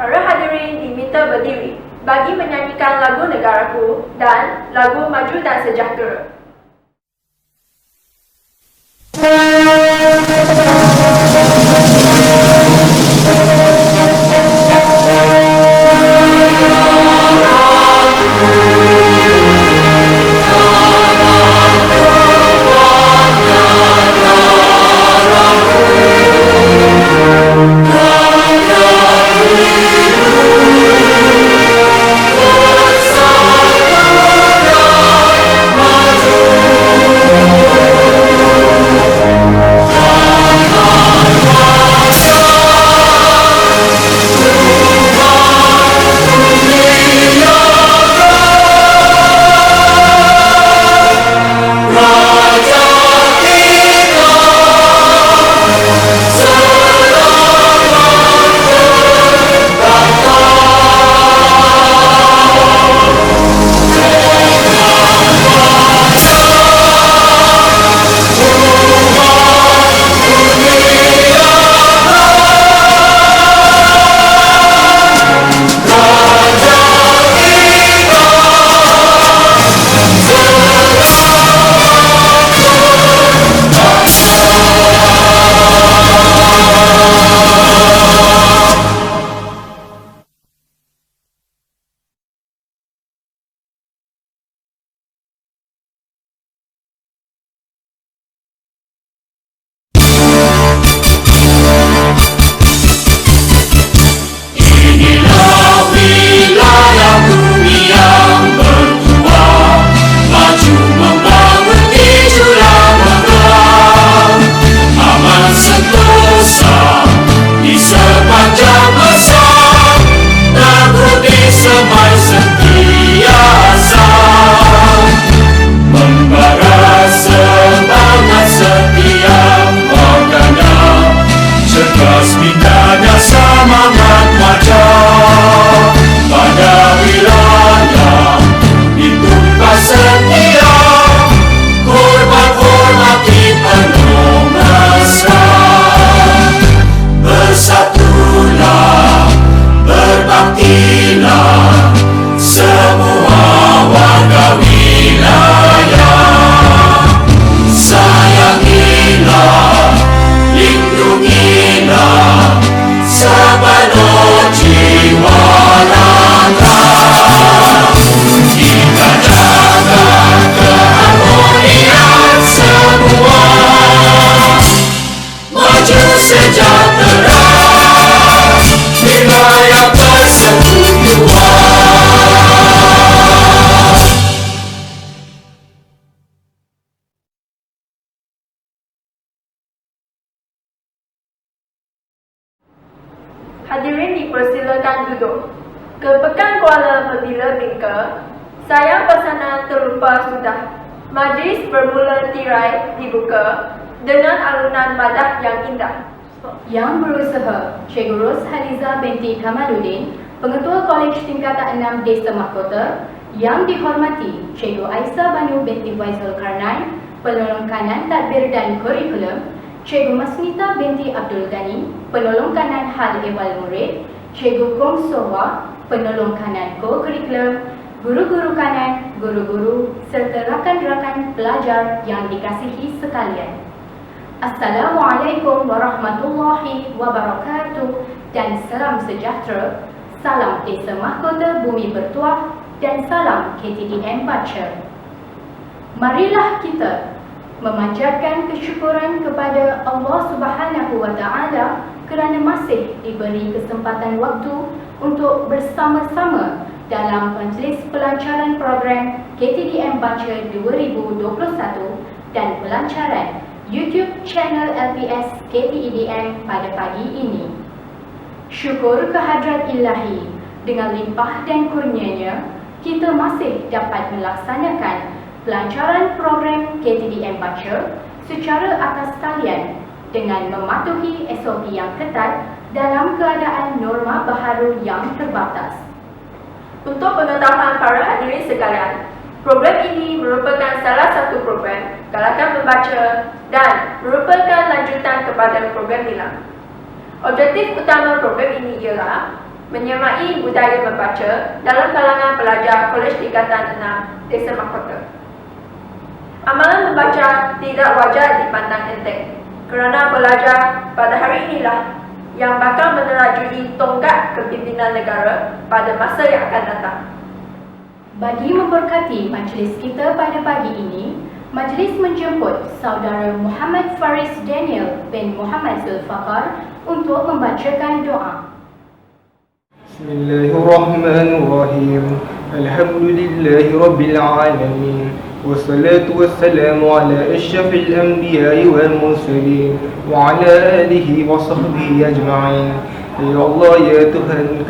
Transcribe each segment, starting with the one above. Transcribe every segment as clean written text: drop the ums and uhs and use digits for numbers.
Para hadirin diminta berdiri bagi menyanyikan lagu Negaraku dan lagu Maju dan Sejahtera. Hadirin dipersilakan duduk. Ke Pekan Kuala Membila Bingka, saya pesanan terlupa sudah. Majlis bermula tirai dibuka dengan alunan madah yang indah. Yang berusaha Cikgu Ros Haliza binti Kamaluddin, Pengetua Kolej Tingkatan 6 Desa Mahkota. Yang dihormati Cikgu Aisyah Banu binti Faizal Karnai, Penolong Kanan Tadbir dan Kurikulum. Cikgu Masnita binti Abdul Ghani, Penolong Kanan Hal Ehwal Murid. Cikgu Kong Sohwa, Penolong Kanan Co-Kurikulum. Guru-guru kanan, guru-guru serta rakan-rakan pelajar yang dikasihi sekalian. Assalamualaikum warahmatullahi wabarakatuh dan salam sejahtera. Salam Desa Mahkota Bumi Bertuah dan salam KTDM Baca. Marilah kita memanjatkan kesyukuran kepada Allah Subhanahu wa Ta'ala kerana masih diberi kesempatan waktu untuk bersama-sama dalam majlis pelancaran program KTDM Baca 2021 dan pelancaran YouTube channel LPS KTDM pada pagi ini. Syukur kehadrat Ilahi, dengan limpah dan kurnianya, kita masih dapat melaksanakan pelancaran program KTDM Baca secara atas talian dengan mematuhi SOP yang ketat dalam keadaan norma baharu yang terbatas. Untuk pengetahuan para hadirin sekalian, program ini merupakan salah satu program Galakan Membaca dan merupakan lanjutan kepada program Nilam. Objektif utama program ini ialah menyemai budaya membaca dalam kalangan pelajar Kolej Tingkatan 6 Desa Mahkota. Amalan membaca tidak wajar dipandang enteng kerana belajar pada hari inilah yang bakal menerajui tonggak kepimpinan negara pada masa yang akan datang. Bagi memberkati majlis kita pada pagi ini, majlis menjemput Saudara Muhammad Faris Daniel bin Muhammad Zulfaqar untuk membacakan doa. Bismillahirrahmanirrahim. Alhamdulillahi Rabbil Alamin. Wassalatu wassalamu ala asyrafil anbiya'i wal mursalin wa ala alihi wa sahbihi ajma'in. Ya Allah, ya Tuhan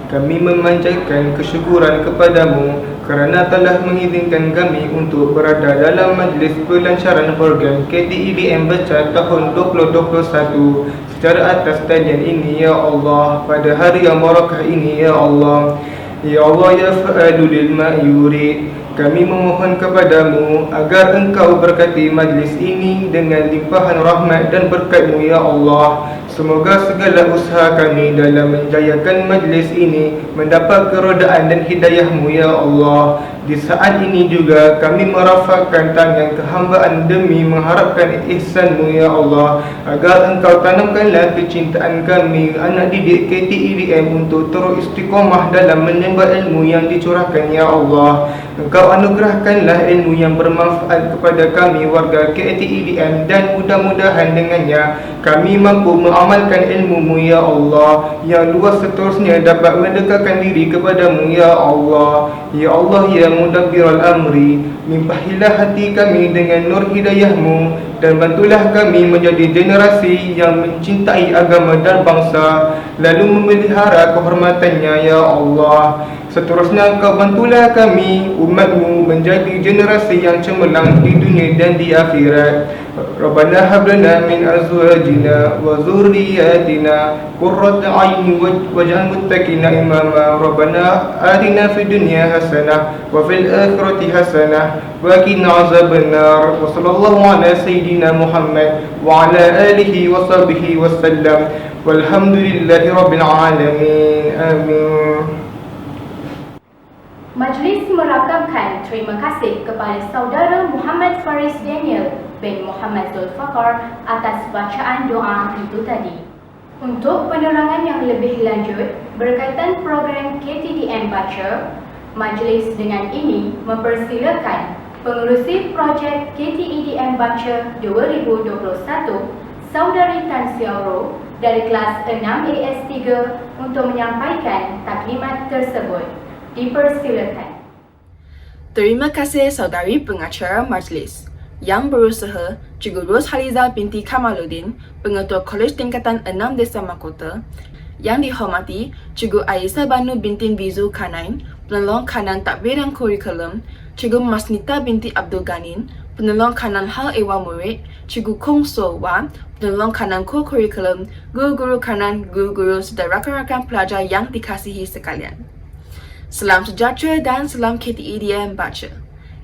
kami memanjatkan kesyukuran kepadamu kerana telah mengizinkan kami untuk berada dalam majlis pelancaran program KTEDM Baca tahun 2021 secara atas talian ini, ya Allah, pada hari yang barakah ini, ya Allah. Ya Allah, ya fa'alu lil ma'yurid, kami memohon kepadamu agar engkau berkati majlis ini dengan limpahan rahmat dan berkat-Mu, ya Allah. Semoga segala usaha kami dalam menjayakan majlis ini mendapat kerodaan dan hidayah-Mu, ya Allah. Di saat ini juga kami merafakkan tangan kehambaan demi mengharapkan ihsan-Mu, ya Allah, agar engkau tanamkanlah kecintaan kami anak didik KTEDM untuk terus istiqamah dalam menyembah ilmu yang dicurahkan, ya Allah. Engkau anugerahkanlah ilmu yang bermanfaat kepada kami warga KTEDM dan mudah-mudahan dengannya kami mampu mengamalkan ilmu-Mu, ya Allah, yang luas seterusnya dapat mendekatkan diri kepadamu, ya Allah. Ya Allah, ya Mudabbiral Amri, limpahilah hati kami dengan nur hidayah-Mu dan bantulah kami menjadi generasi yang mencintai agama dan bangsa lalu memelihara kehormatannya, ya Allah. Seterusnya Engkau bantulah kami umat-Mu menjadi generasi yang cemerlang di dunia dan di akhirat. Rabbana hab lana min azwajina wa dhurriyyatina qurrata a'yun waj'al muttaqina imama. Rabbana atina fid dunya hasanah wa fil akhirati hasanah wa qina azabannar. Wa sallallahu ala sayyidina Muhammad wa ala alihi wa sahbihi wasallam. Walhamdulillahi rabbil alamin. Amin. Majlis merakamkan terima kasih kepada Saudara Muhammad Faris Daniel bin Muhammad Zulfaqar atas bacaan doa itu tadi. Untuk penerangan yang lebih lanjut berkaitan program KTDM Baca, majlis dengan ini mempersilakan pengerusi projek KTEDM Baca 2021, Saudari Tan Siauro dari kelas 6 AS3 untuk menyampaikan taklimat tersebut. Dipersilakan. Terima kasih Saudari Pengacara Majlis yang berusaha Cikgu Ros Haliza binti Kamaluddin, Pengetua Kolej Tingkatan 6 Desa Mahkota, yang dihormati Cikgu Aisyah Banu binti Bizu Kanain, Penolong Kanan Takbir dan Kurikulum, Cikgu Masnita binti Abdul Ganin, Penolong Kanan Hal Ehwal Murid, Cikgu Kong So Wan, Penolong Kanan Kurikulum, Guru-guru kanan, guru-guru serta rakan-rakan pelajar yang dikasihi sekalian. Salam sejahtera dan salam KTEDM Baca.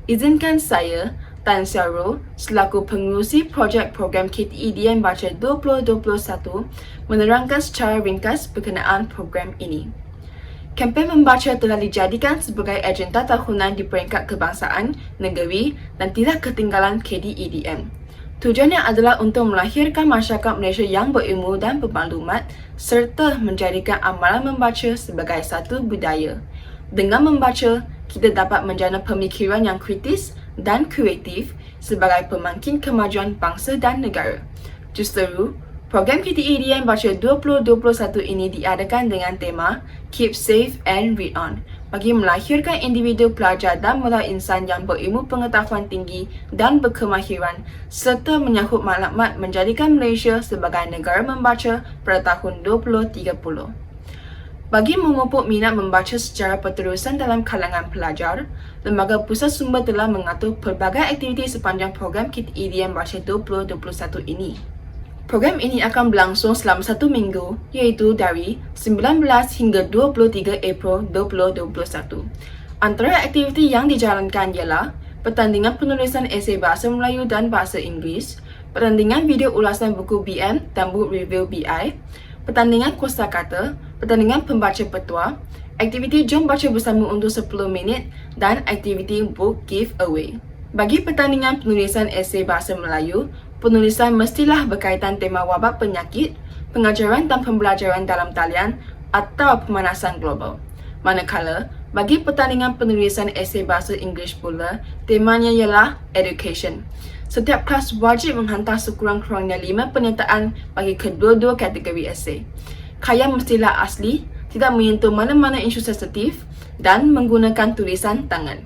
Izinkan saya, Tan Siauro, selaku pengurusi projek program KTEDM Baca 2021 menerangkan secara ringkas berkenaan program ini. Kempen membaca telah dijadikan sebagai agenda tahunan di peringkat kebangsaan, negeri dan tidak ketinggalan KTEDM. Tujuannya adalah untuk melahirkan masyarakat Malaysia yang berilmu dan bermaklumat serta menjadikan amalan membaca sebagai satu budaya. Dengan membaca, kita dapat menjana pemikiran yang kritis dan kreatif sebagai pemangkin kemajuan bangsa dan negara. Justeru, program KTEDM Baca 2021 ini diadakan dengan tema Keep Safe and Read On bagi melahirkan individu pelajar dan mula insan yang berilmu pengetahuan tinggi dan berkemahiran serta menyangkut maklumat menjadikan Malaysia sebagai negara membaca pada tahun 2030. Bagi memupuk minat membaca secara berterusan dalam kalangan pelajar, Lembaga Pusat Sumber telah mengatur pelbagai aktiviti sepanjang program KTEDM Baca 2021 ini. Program ini akan berlangsung selama 1 minggu, iaitu dari 19 hingga 23 April 2021. Antara aktiviti yang dijalankan ialah pertandingan penulisan esei Bahasa Melayu dan Bahasa Inggeris, pertandingan video ulasan buku BM dan buku review BI, pertandingan kosakata, pertandingan pembaca petua, aktiviti jom baca bersama untuk 10 minit dan aktiviti book giveaway. Bagi pertandingan penulisan esei bahasa Melayu, penulisan mestilah berkaitan tema wabak penyakit, pengajaran dan pembelajaran dalam talian atau pemanasan global. Manakala, bagi pertandingan penulisan esei bahasa Inggeris pula, temanya ialah education. Setiap kelas wajib menghantar sekurang-kurangnya 5 pernyataan bagi kedua-dua kategori esei. Karya mestilah asli, tidak menyentuh mana-mana isu sensitif dan menggunakan tulisan tangan.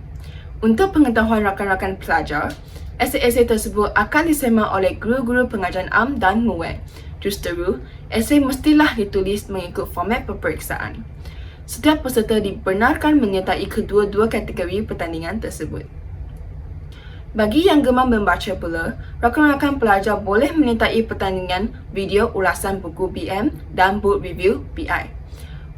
Untuk pengetahuan rakan-rakan pelajar, esei-esei tersebut akan disemak oleh guru-guru pengajaran am dan muwek. Justeru, esei mestilah ditulis mengikut format peperiksaan. Setiap peserta dibenarkan menyertai kedua-dua kategori pertandingan tersebut. Bagi yang gemar membaca pula, rakan-rakan pelajar boleh menyertai pertandingan video ulasan buku BM dan book review BI.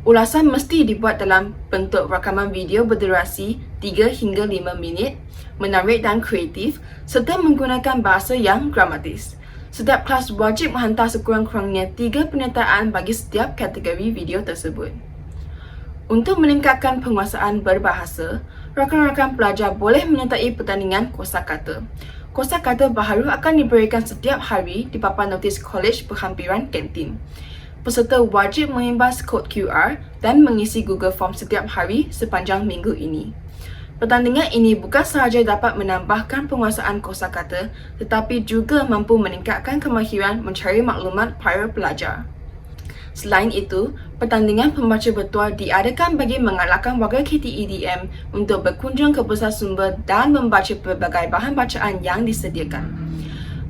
Ulasan mesti dibuat dalam bentuk rakaman video berdurasi 3 hingga 5 minit, menarik dan kreatif serta menggunakan bahasa yang gramatis. Setiap kelas wajib menghantar sekurang-kurangnya 3 pernyataan bagi setiap kategori video tersebut. Untuk meningkatkan penguasaan berbahasa, rakan-rakan pelajar boleh menyertai pertandingan kosakata. Kosakata baharu akan diberikan setiap hari di papan notis Kolej Berhampiran Kantin. Peserta wajib mengimbas kod QR dan mengisi Google Form setiap hari sepanjang minggu ini. Pertandingan ini bukan sahaja dapat menambahkan penguasaan kosakata, tetapi juga mampu meningkatkan kemahiran mencari maklumat para pelajar. Selain itu, pertandingan pembaca petua diadakan bagi mengalahkan warga KTEDM untuk berkunjung ke pusat sumber dan membaca pelbagai bahan bacaan yang disediakan.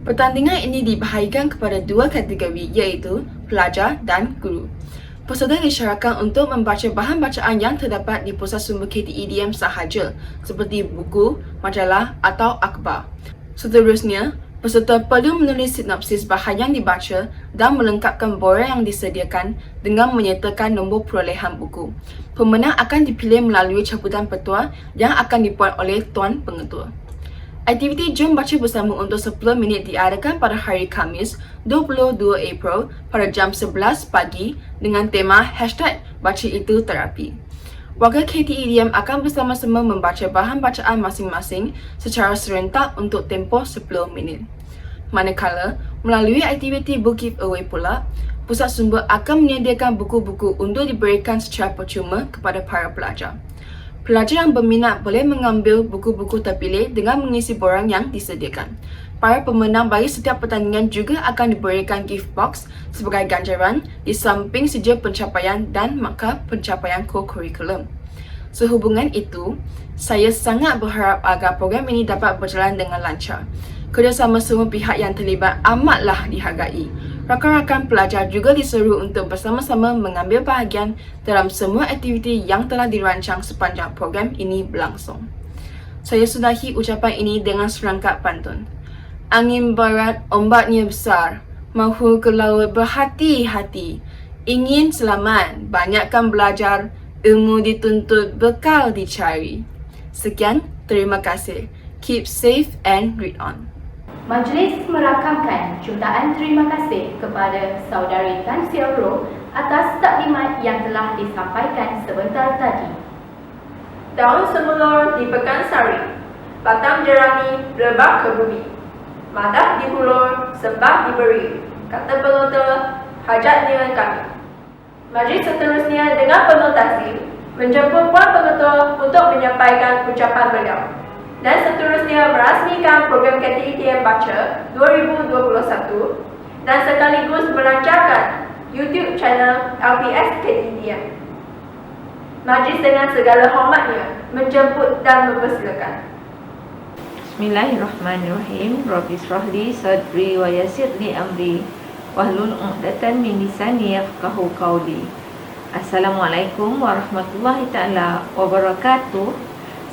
Pertandingan ini dibahagikan kepada 2 kategori iaitu pelajar dan guru. Peserta disyaratkan untuk membaca bahan bacaan yang terdapat di pusat sumber KTEDM sahaja seperti buku, majalah atau akhbar. Seterusnya, peserta perlu menulis sinopsis bahan yang dibaca dan melengkapkan borang yang disediakan dengan menyertakan nombor perolehan buku. Pemenang akan dipilih melalui cabutan petua yang akan dibuat oleh Tuan Pengetua. Aktiviti Jom Baca Bersama untuk 10 minit diadakan pada hari Khamis 22 April pada jam 11 pagi dengan tema #BacaItuTerapi. Warga KTEDM akan bersama-sama membaca bahan bacaan masing-masing secara serentak untuk tempoh 10 minit. Manakala, melalui aktiviti book giveaway pula, pusat sumber akan menyediakan buku-buku untuk diberikan secara percuma kepada para pelajar. Pelajar yang berminat boleh mengambil buku-buku terpilih dengan mengisi borang yang disediakan. Para pemenang bagi setiap pertandingan juga akan diberikan gift box sebagai ganjaran di samping sijil pencapaian dan markah pencapaian co-curriculum. Sehubungan itu, saya sangat berharap agar program ini dapat berjalan dengan lancar. Kerjasama semua pihak yang terlibat amatlah dihargai. Rakan-rakan pelajar juga diseru untuk bersama-sama mengambil bahagian dalam semua aktiviti yang telah dirancang sepanjang program ini berlangsung. Saya sudahi ucapan ini dengan serangkap pantun. Angin barat, ombaknya besar, mahu ke laut berhati-hati. Ingin selamat, banyakkan belajar, ilmu dituntut, bekal dicari. Sekian, terima kasih. Keep safe and read on. Majlis merakamkan jutaan terima kasih kepada Saudari Tan Sia Roh atas taklimat yang telah disampaikan sebentar tadi. Daun semulur di Pekansari, batang jerami lebah ke bumi. Madah dihulur, sembah diberi, kata penonton, hajatnya kami. Majlis seterusnya dengan penuh takzim menjemput Puan Pengetua untuk menyampaikan ucapan beliau. Dan seterusnya merasmikan program KTEDM Baca 2021 dan sekaligus melancarkan YouTube channel LPS KTEDM. Majlis dengan segala hormatnya menjemput dan mempersilakan. Bismillahirrahmanirrahim. Rabbi shrahli sadri wa yassirli amri wahlul 'uqdatam min lisani yafqahu qawli. Assalamualaikum warahmatullahi taala wabarakatuh.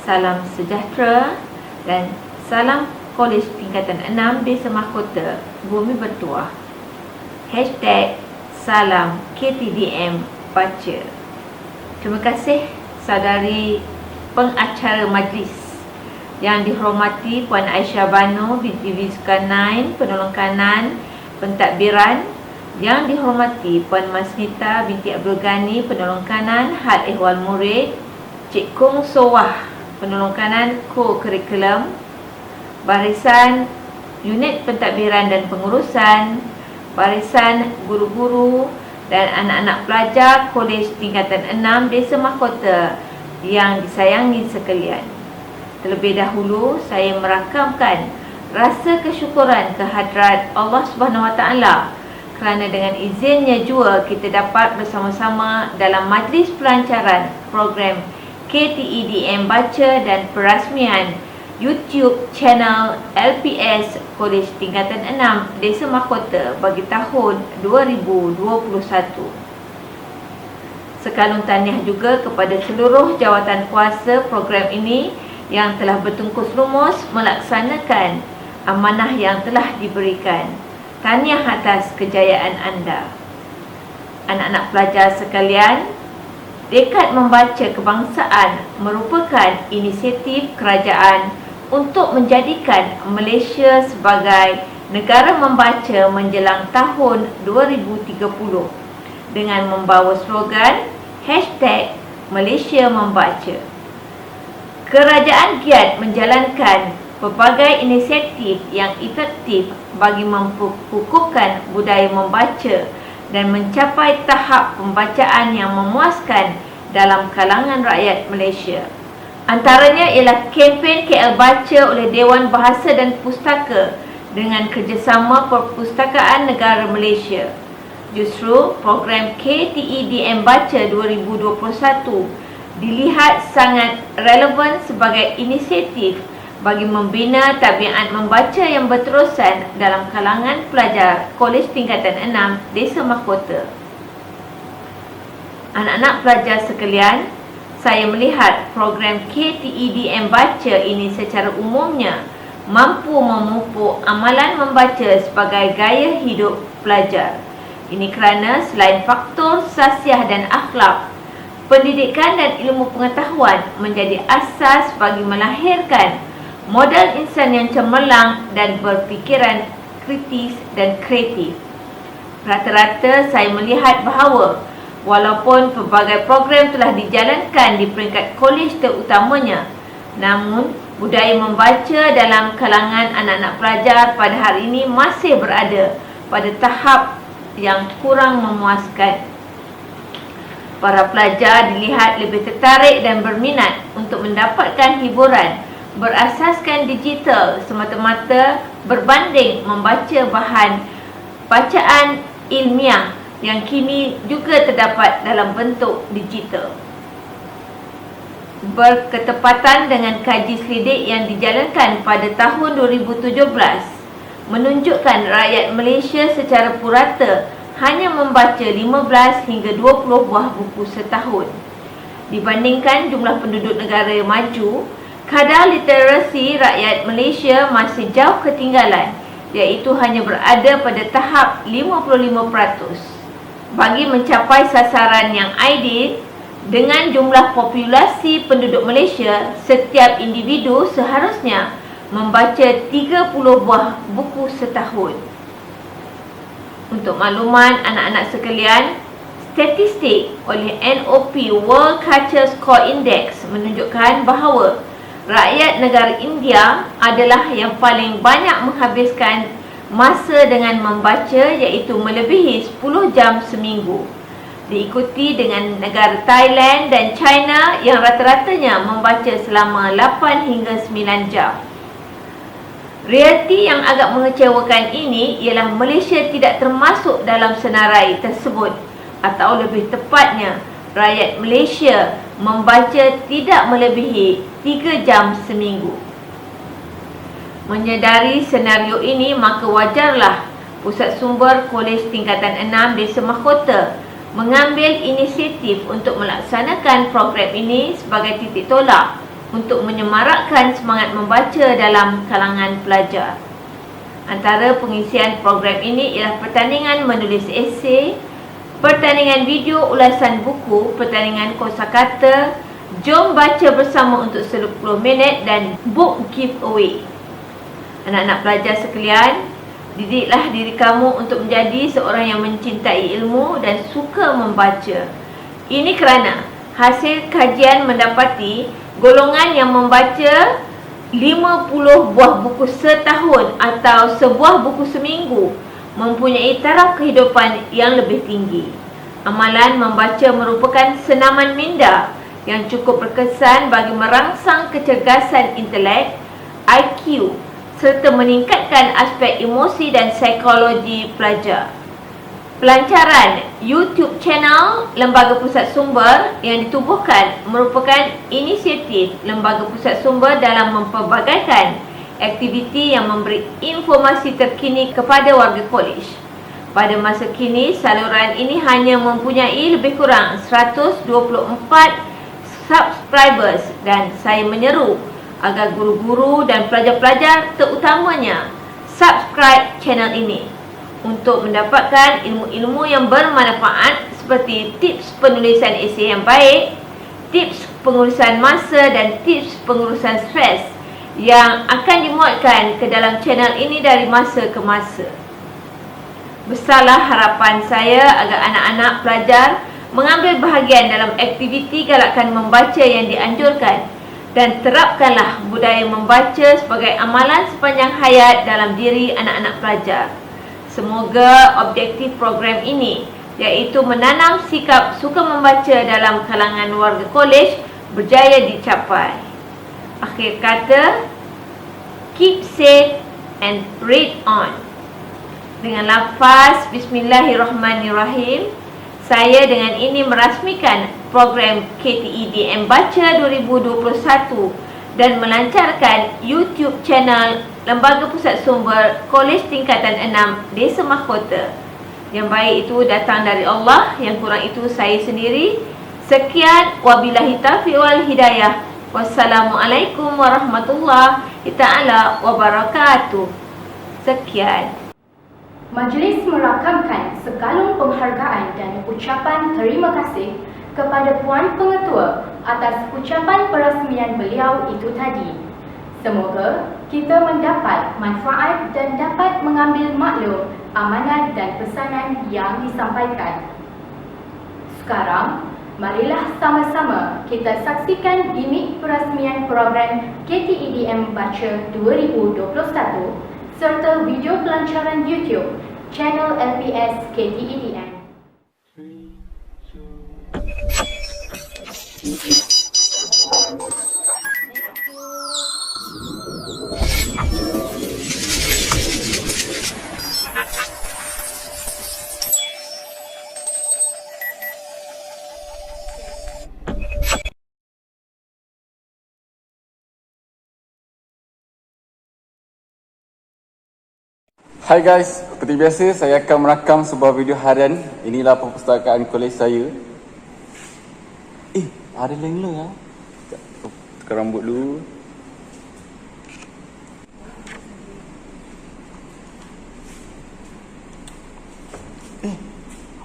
Salam sejahtera dan salam Kolej Tingkatan 6 Desa Mahkota Bumi Bertuah. #Salam KTEDM Baca. Terima kasih saudari pengacara majlis yang dihormati Puan Aisyah Bano binti Zulkarnain, penolong kanan pentadbiran Yang dihormati Puan Masnita binti Abdul Ghani, penolong kanan Hal Ehwal Murid, Cik Kung Sowah, penolong kanan Co-Kurikulum, barisan unit pentadbiran dan pengurusan, barisan guru-guru dan anak-anak pelajar Kolej Tingkatan 6 Desa Mahkota yang disayangi sekalian. Terlebih dahulu, saya merakamkan rasa kesyukuran kehadrat Allah Subhanahu Wa Taala kerana dengan izinnya jua kita dapat bersama-sama dalam majlis pelancaran program KTEDM Baca dan Perasmian YouTube channel LPS Kolej Tingkatan 6 Desa Mahkota bagi tahun 2021. Sekalung tahniah juga kepada seluruh jawatan kuasa program ini yang telah bertungkus lumus melaksanakan amanah yang telah diberikan. Tahniah atas kejayaan anda. Anak-anak pelajar sekalian, Dekad Membaca Kebangsaan merupakan inisiatif kerajaan untuk menjadikan Malaysia sebagai negara membaca menjelang tahun 2030 dengan membawa slogan #Malaysia Membaca. Kerajaan giat menjalankan pelbagai inisiatif yang efektif bagi memperkukuhkan budaya membaca dan mencapai tahap pembacaan yang memuaskan dalam kalangan rakyat Malaysia. Antaranya ialah kempen KL Baca oleh Dewan Bahasa dan Pustaka dengan kerjasama Perpustakaan Negara Malaysia. Justru program KTEDM Baca 2021 dilihat sangat relevan sebagai inisiatif bagi membina tabiat membaca yang berterusan dalam kalangan pelajar Kolej Tingkatan 6 Desa Mahkota. Anak-anak pelajar sekalian, saya melihat program KTEDM Baca ini secara umumnya mampu memupuk amalan membaca sebagai gaya hidup pelajar. Ini kerana selain faktor sasiah dan akhlak, pendidikan dan ilmu pengetahuan menjadi asas bagi melahirkan modal insan yang cemerlang dan berfikiran kritis dan kreatif. Rata-rata saya melihat bahawa walaupun pelbagai program telah dijalankan di peringkat kolej terutamanya, namun budaya membaca dalam kalangan anak-anak pelajar pada hari ini masih berada pada tahap yang kurang memuaskan. Para pelajar dilihat lebih tertarik dan berminat untuk mendapatkan hiburan berasaskan digital semata-mata berbanding membaca bahan bacaan ilmiah yang kini juga terdapat dalam bentuk digital. Berketepatan dengan kaji selidik yang dijalankan pada tahun 2017 menunjukkan rakyat Malaysia secara purata hanya membaca 15 hingga 20 buah buku setahun. Dibandingkan jumlah penduduk negara maju, kadar literasi rakyat Malaysia masih jauh ketinggalan, iaitu hanya berada pada tahap 55%. Bagi mencapai sasaran yang ideal, dengan jumlah populasi penduduk Malaysia, setiap individu seharusnya membaca 30 buah buku setahun. Untuk makluman anak-anak sekalian, statistik oleh NOP World Culture Score Index menunjukkan bahawa rakyat negara India adalah yang paling banyak menghabiskan masa dengan membaca, iaitu melebihi 10 jam seminggu. Diikuti dengan negara Thailand dan China yang rata-ratanya membaca selama 8 hingga 9 jam. Realiti yang agak mengecewakan ini ialah Malaysia tidak termasuk dalam senarai tersebut, atau lebih tepatnya rakyat Malaysia membaca tidak melebihi 3 jam seminggu. Menyedari senario ini, maka wajarlah Pusat Sumber Kolej Tingkatan 6 Desa Mahkota mengambil inisiatif untuk melaksanakan program ini sebagai titik tolak untuk menyemarakkan semangat membaca dalam kalangan pelajar. Antara pengisian program ini ialah pertandingan menulis esei, pertandingan video ulasan buku, pertandingan kosakata, jom baca bersama untuk 10 minit dan book giveaway. Anak-anak pelajar sekalian, Didiklah diri kamu untuk menjadi seorang yang mencintai ilmu dan suka membaca. Ini kerana hasil kajian mendapati golongan yang membaca 50 buah buku setahun atau sebuah buku seminggu mempunyai taraf kehidupan yang lebih tinggi. Amalan membaca merupakan senaman minda yang cukup berkesan bagi merangsang kecergasan intelek, IQ, serta meningkatkan aspek emosi dan psikologi pelajar. Pelancaran YouTube channel Lembaga Pusat Sumber yang ditubuhkan merupakan inisiatif Lembaga Pusat Sumber dalam mempelbagaikan aktiviti yang memberi informasi terkini kepada warga kolej. Pada masa kini, saluran ini hanya mempunyai lebih kurang 124 subscribers dan saya menyeru agar guru-guru dan pelajar-pelajar terutamanya subscribe channel ini untuk mendapatkan ilmu-ilmu yang bermanfaat seperti tips penulisan esei yang baik, tips pengurusan masa dan tips pengurusan stres yang akan dimuatkan ke dalam channel ini dari masa ke masa. Besarlah harapan saya agar anak-anak pelajar mengambil bahagian dalam aktiviti galakan membaca yang dianjurkan dan terapkanlah budaya membaca sebagai amalan sepanjang hayat dalam diri anak-anak pelajar. Semoga objektif program ini, iaitu menanam sikap suka membaca dalam kalangan warga kolej, berjaya dicapai. Akhir kata, keep safe and read on. Dengan lafaz Bismillahirrahmanirrahim, saya dengan ini merasmikan program KTEDM Baca 2021 dan melancarkan YouTube channel Lembaga Pusat Sumber Kolej Tingkatan 6 Desa Mahkota. Yang baik itu datang dari Allah, yang kurang itu saya sendiri. Sekian, wabillahi taufiq wal hidayah. Wassalamualaikum warahmatullahi taala wabarakatuh. Sekian. Majlis merakamkan sekalung penghargaan dan ucapan terima kasih kepada Puan Pengetua atas ucapan perasmian beliau itu tadi. Semoga kita mendapat manfaat dan dapat mengambil maklum amanat dan pesanan yang disampaikan. Sekarang, marilah sama-sama kita saksikan gimik perasmian program KTEDM Baca 2021 serta video pelancaran YouTube channel LPS KTEDM. Hai guys, seperti biasa saya akan merakam sebuah video harian. Inilah perpustakaan kolej saya. Ada lengler lah. Tukar rambut dulu.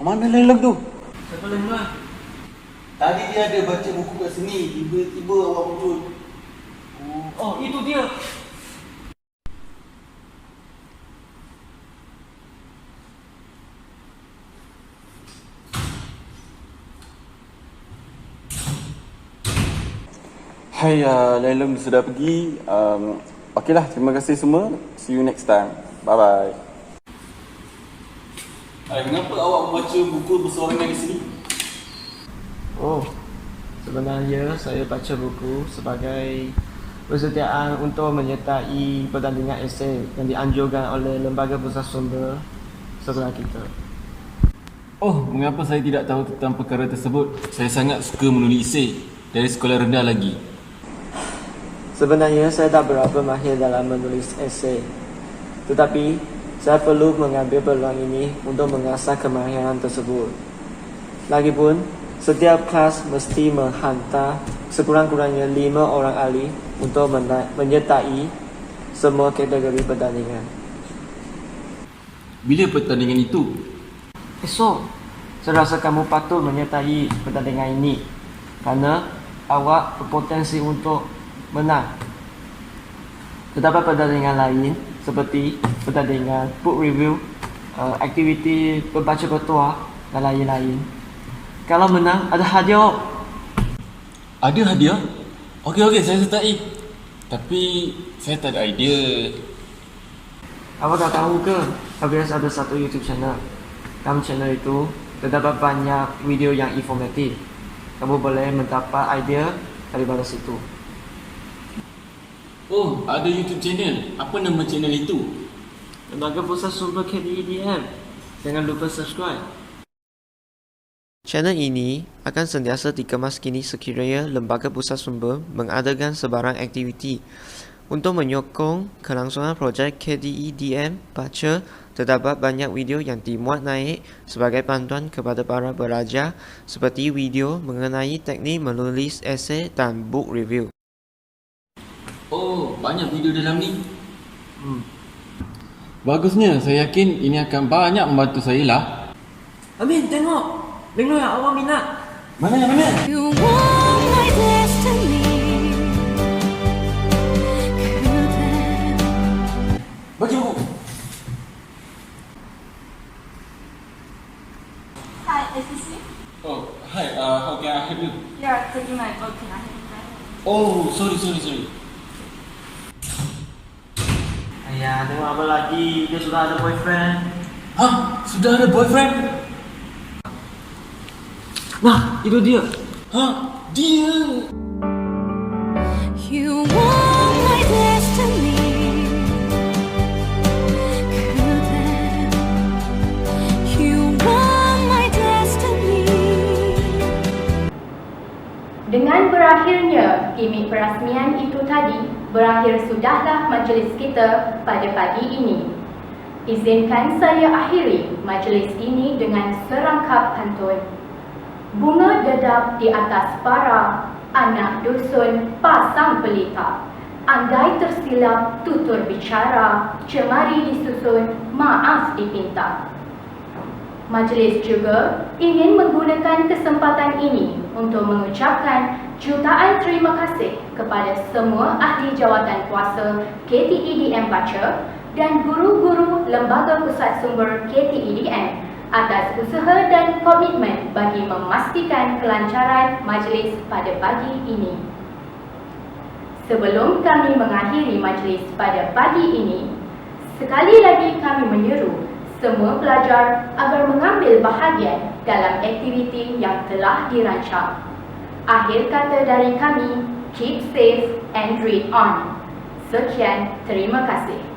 Mana lengler tu? Siapa lengler? Tadi dia ada baca buku kat sini, tiba-tiba awak muncul. Oh, itu dia. Hai, Lailum sudah pergi. Okeylah, terima kasih semua. See you next time. Bye-bye. Kenapa awak membaca buku bersorangan di sini? Oh, sebenarnya saya baca buku sebagai persediaan untuk menyertai pertandingan esei yang dianjurkan oleh Lembaga Pusat Sumber sekolah kita. Oh, mengapa saya tidak tahu tentang perkara tersebut? Saya sangat suka menulis esei dari sekolah rendah lagi. Sebenarnya saya tak berapa mahir dalam menulis esei, tetapi saya perlu mengambil peluang ini untuk mengasah kemahiran tersebut. Lagipun, setiap kelas mesti menghantar sekurang-kurangnya 5 orang ahli untuk menyertai semua kategori pertandingan. Bila pertandingan itu? Esok, saya rasa kamu patut menyertai pertandingan ini kerana awak berpotensi untuk menang. Terdapat pertandingan lain seperti pertandingan, book review, aktiviti membaca bertuah dan lain-lain. Kalau menang, ada hadiah. Ada hadiah? Okey, saya sertai. Tapi saya tak ada idea. Awak tak tahu ke? Hafiz ada satu YouTube channel. Dalam channel itu terdapat banyak video yang informatif. Kamu boleh mendapat idea daripada situ. Oh, ada YouTube channel. Apa nama channel itu? Lembaga Pusat Sumber KDEDM. Jangan lupa subscribe. Channel ini akan sentiasa dikemas kini sekiranya Lembaga Pusat Sumber mengadakan sebarang aktiviti. Untuk menyokong kelangsungan projek KDEDM Baca, terdapat banyak video yang dimuat naik sebagai panduan kepada para pelajar seperti video mengenai teknik menulis esei dan book review. Oh, banyak video dalam ni. Bagusnya, saya yakin ini akan banyak membantu saya lah. Amin, tengok! Tengok yang awak minat. Mana? You want my destiny. Bagi buku. Hi, SCC. Oh, hi. How can I help you? Yeah, taking my book. Can I have it? Oh, sorry. Ayah, tengok apa lagi? Dia sudah ada boyfriend. Hah? Sudah ada boyfriend? Nah, itu dia. Hah? Dia? You want my destiny. You want my destiny. Dengan berakhirnya gimik perasmian itu tadi, berakhir sudahlah majlis kita pada pagi ini. Izinkan saya akhiri majlis ini dengan serangkap pantun. Bunga dedap di atas para, anak dusun pasang pelita. Andai tersilap tutur bicara, cemari disusun, maaf dipinta. Majlis juga ingin menggunakan kesempatan ini untuk mengucapkan jutaan terima kasih kepada semua ahli jawatan kuasa KTEDM Baca dan guru-guru Lembaga Pusat Sumber KTEDM atas usaha dan komitmen bagi memastikan kelancaran majlis pada pagi ini. Sebelum kami mengakhiri majlis pada pagi ini, sekali lagi kami menyeru semua pelajar agar mengambil bahagian dalam aktiviti yang telah dirancang. Akhir kata dari kami, keep safe and read on. Sekian, terima kasih.